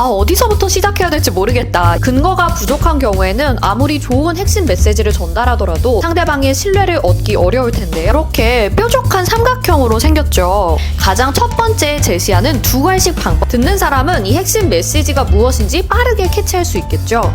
어디서부터 시작해야 될지 모르겠다. 근거가 부족한 경우에는 아무리 좋은 핵심 메시지를 전달하더라도 상대방의 신뢰를 얻기 어려울 텐데요. 이렇게 뾰족한 삼각형으로 생겼죠. 가장 첫 번째 제시하는 두 가지씩 방법. 듣는 사람은 이 핵심 메시지가 무엇인지 빠르게 캐치할 수 있겠죠.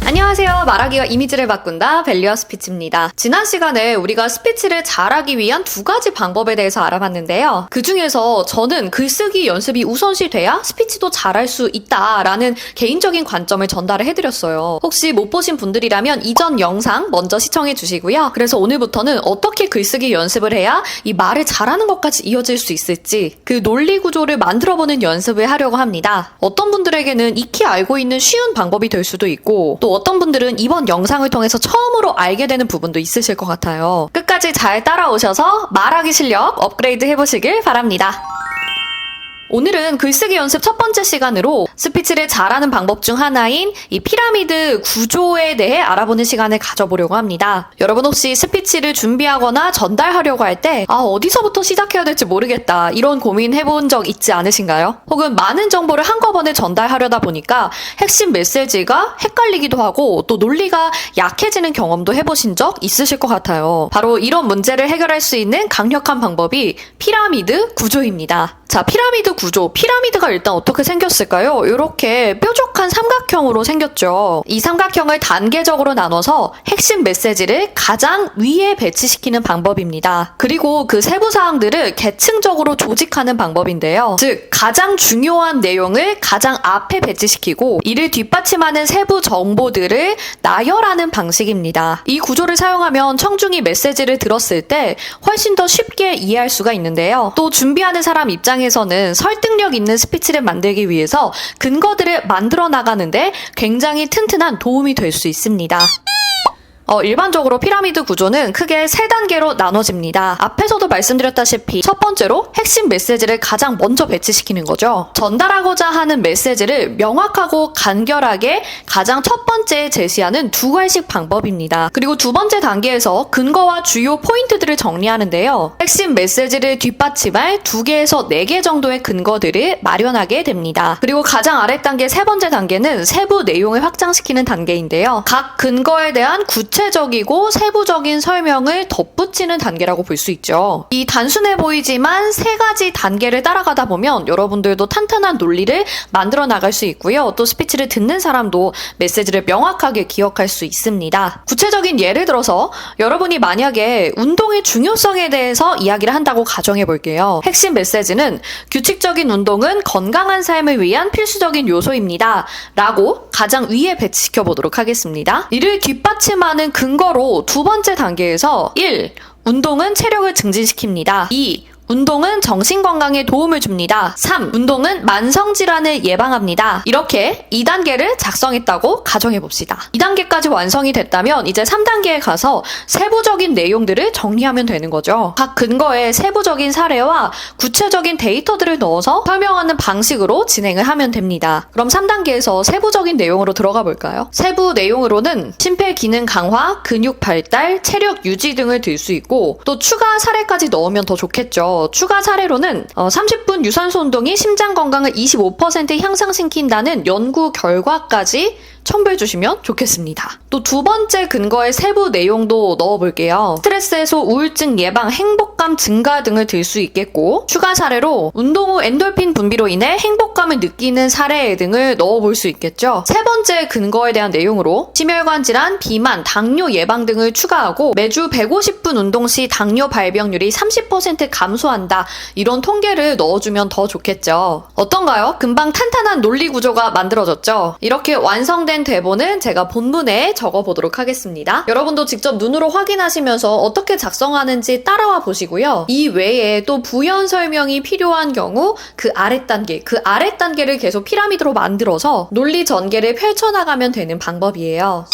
안녕하세요. 말하기가 이미지를 바꾼다 밸류어 스피치입니다. 지난 시간에 우리가 스피치를 잘하기 위한 두 가지 방법에 대해서 알아봤는데요. 그 중에서 저는 글쓰기 연습이 우선시 돼야 스피치도 잘할 수 있다라는 개인적인 관점을 전달을 해드렸어요. 혹시 못 보신 분들이라면 이전 영상 먼저 시청해 주시고요. 그래서 오늘부터는 어떻게 글쓰기 연습을 해야 이 말을 잘하는 것까지 이어질 수 있을지 그 논리 구조를 만들어보는 연습을 하려고 합니다. 어떤 분들에게는 익히 알고 있는 쉬운 방법이 될 수도 있고 또 어떤 분들은 이번 영상을 통해서 처음으로 알게 되는 부분도 있으실 것 같아요. 끝까지 잘 따라오셔서 말하기 실력 업그레이드 해보시길 바랍니다. 오늘은 글쓰기 연습 첫 번째 시간으로 스피치를 잘하는 방법 중 하나인 이 피라미드 구조에 대해 알아보는 시간을 가져보려고 합니다. 여러분 혹시 스피치를 준비하거나 전달하려고 할 때 어디서부터 시작해야 될지 모르겠다 이런 고민 해본 적 있지 않으신가요? 혹은 많은 정보를 한꺼번에 전달하려다 보니까 핵심 메시지가 헷갈리기도 하고 또 논리가 약해지는 경험도 해보신 적 있으실 것 같아요. 바로 이런 문제를 해결할 수 있는 강력한 방법이 피라미드 구조입니다. 자, 피라미드 구조. 피라미드가 일단 어떻게 생겼을까요? 이렇게 뾰족한 삼각형으로 생겼죠. 이 삼각형을 단계적으로 나눠서 핵심 메시지를 가장 위에 배치시키는 방법입니다. 그리고 그 세부 사항들을 계층적으로 조직하는 방법인데요. 즉, 가장 중요한 내용을 가장 앞에 배치시키고 이를 뒷받침하는 세부 정보들을 나열하는 방식입니다. 이 구조를 사용하면 청중이 메시지를 들었을 때 훨씬 더 쉽게 이해할 수가 있는데요. 또 준비하는 사람 입장에서는 설득력 있는 스피치를 만들기 위해서 근거들을 만들어 나가는데 굉장히 튼튼한 도움이 될 수 있습니다. 일반적으로 피라미드 구조는 크게 3단계로 나눠집니다. 앞에서도 말씀드렸다시피 첫 번째로 핵심 메시지를 가장 먼저 배치시키는 거죠. 전달하고자 하는 메시지를 명확하고 간결하게 가장 첫 번째 제시하는 두 가지씩 방법입니다. 그리고 두 번째 단계에서 근거와 주요 포인트들을 정리하는데요. 핵심 메시지를 뒷받침할 2개에서 4개 정도의 근거들을 마련하게 됩니다. 그리고 가장 아래 단계 세 번째 단계는 세부 내용을 확장시키는 단계인데요. 각 근거에 대한 구체적이고 세부적인 설명을 덧붙이는 단계라고 볼 수 있죠. 이 단순해 보이지만 3가지 단계를 따라가다 보면 여러분들도 탄탄한 논리를 만들어 나갈 수 있고요. 또 스피치를 듣는 사람도 메시지를 명확하게 기억할 수 있습니다. 구체적인 예를 들어서 여러분이 만약에 운동의 중요성에 대해서 이야기를 한다고 가정해 볼게요. 핵심 메시지는 규칙적인 운동은 건강한 삶을 위한 필수적인 요소입니다. 라고 가장 위에 배치시켜 보도록 하겠습니다. 이를 뒷받침하는 근거로 두 번째 단계에서 1. 운동은 체력을 증진시킵니다. 2. 운동은 정신건강에 도움을 줍니다. 3. 운동은 만성질환을 예방합니다. 이렇게 2단계를 작성했다고 가정해봅시다. 2단계까지 완성이 됐다면 이제 3단계에 가서 세부적인 내용들을 정리하면 되는 거죠. 각 근거에 세부적인 사례와 구체적인 데이터들을 넣어서 설명하는 방식으로 진행을 하면 됩니다. 그럼 3단계에서 세부적인 내용으로 들어가 볼까요? 세부 내용으로는 심폐 기능 강화, 근육 발달, 체력 유지 등을 들 수 있고 또 추가 사례까지 넣으면 더 좋겠죠. 추가 사례로는 30분 유산소 운동이 심장 건강을 25% 향상시킨다는 연구 결과까지 첨부해 주시면 좋겠습니다. 또 두 번째 근거의 세부 내용도 넣어볼게요. 스트레스 해소, 우울증 예방, 행복감 증가 등을 들 수 있겠고 추가 사례로 운동 후 엔돌핀 분비로 인해 행복감을 느끼는 사례 등을 넣어볼 수 있겠죠. 세 번째 근거에 대한 내용으로 심혈관 질환, 비만, 당뇨 예방 등을 추가하고 매주 150분 운동 시 당뇨 발병률이 30% 감소한다. 이런 통계를 넣어주면 더 좋겠죠. 어떤가요? 금방 탄탄한 논리 구조가 만들어졌죠? 이렇게 완성된 대본은 제가 본문에 적어보도록 하겠습니다. 여러분도 직접 눈으로 확인하시면서 어떻게 작성하는지 따라와 보시고요. 이 외에 또 부연 설명이 필요한 경우 그 아랫단계를 계속 피라미드로 만들어서 논리 전개를 펼쳐나가면 되는 방법이에요.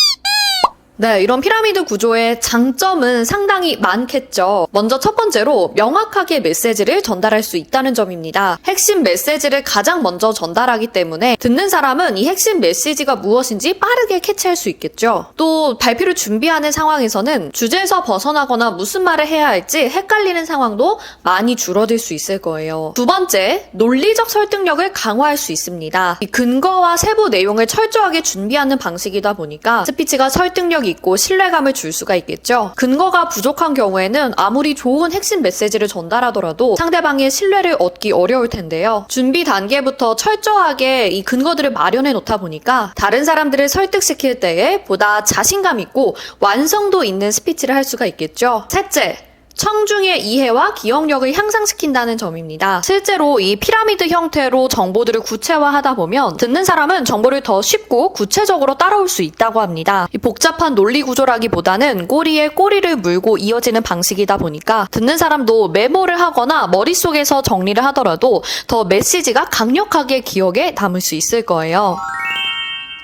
네, 이런 피라미드 구조의 장점은 상당히 많겠죠. 먼저 첫 번째로 명확하게 메시지를 전달할 수 있다는 점입니다. 핵심 메시지를 가장 먼저 전달하기 때문에 듣는 사람은 이 핵심 메시지가 무엇인지 빠르게 캐치할 수 있겠죠. 또 발표를 준비하는 상황에서는 주제에서 벗어나거나 무슨 말을 해야 할지 헷갈리는 상황도 많이 줄어들 수 있을 거예요. 두 번째, 논리적 설득력을 강화할 수 있습니다. 이 근거와 세부 내용을 철저하게 준비하는 방식이다 보니까 스피치가 설득력 있고 신뢰감을 줄 수가 있겠죠. 근거가 부족한 경우에는 아무리 좋은 핵심 메시지를 전달하더라도 상대방의 신뢰를 얻기 어려울 텐데요. 준비 단계부터 철저하게 이 근거들을 마련해 놓다 보니까 다른 사람들을 설득시킬 때에 보다 자신감 있고 완성도 있는 스피치를 할 수가 있겠죠. 셋째, 청중의 이해와 기억력을 향상시킨다는 점입니다. 실제로 이 피라미드 형태로 정보들을 구체화하다 보면 듣는 사람은 정보를 더 쉽고 구체적으로 따라올 수 있다고 합니다. 이 복잡한 논리 구조라기보다는 꼬리에 꼬리를 물고 이어지는 방식이다 보니까 듣는 사람도 메모를 하거나 머릿속에서 정리를 하더라도 더 메시지가 강력하게 기억에 남을 수 있을 거예요.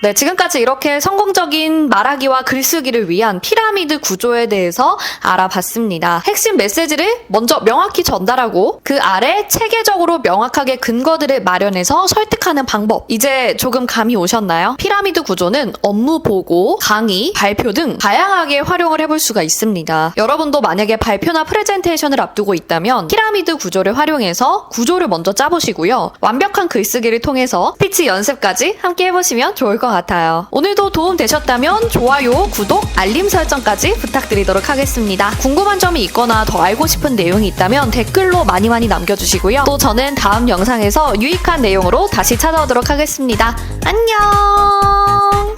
네, 지금까지 이렇게 성공적인 말하기와 글쓰기를 위한 피라미드 구조에 대해서 알아봤습니다. 핵심 메시지를 먼저 명확히 전달하고 그 아래 체계적으로 명확하게 근거들을 마련해서 설득하는 방법. 이제 조금 감이 오셨나요? 피라미드 구조는 업무 보고, 강의, 발표 등 다양하게 활용을 해볼 수가 있습니다. 여러분도 만약에 발표나 프레젠테이션을 앞두고 있다면 피라미드 구조를 활용해서 구조를 먼저 짜보시고요. 완벽한 글쓰기를 통해서 스피치 연습까지 함께 해보시면 좋을 것 같아요. 오늘도 도움 되셨다면 좋아요, 구독, 알림 설정까지 부탁드리도록 하겠습니다. 궁금한 점이 있거나 더 알고 싶은 내용이 있다면 댓글로 많이 남겨주시고요. 또 저는 다음 영상에서 유익한 내용으로 다시 찾아오도록 하겠습니다. 안녕!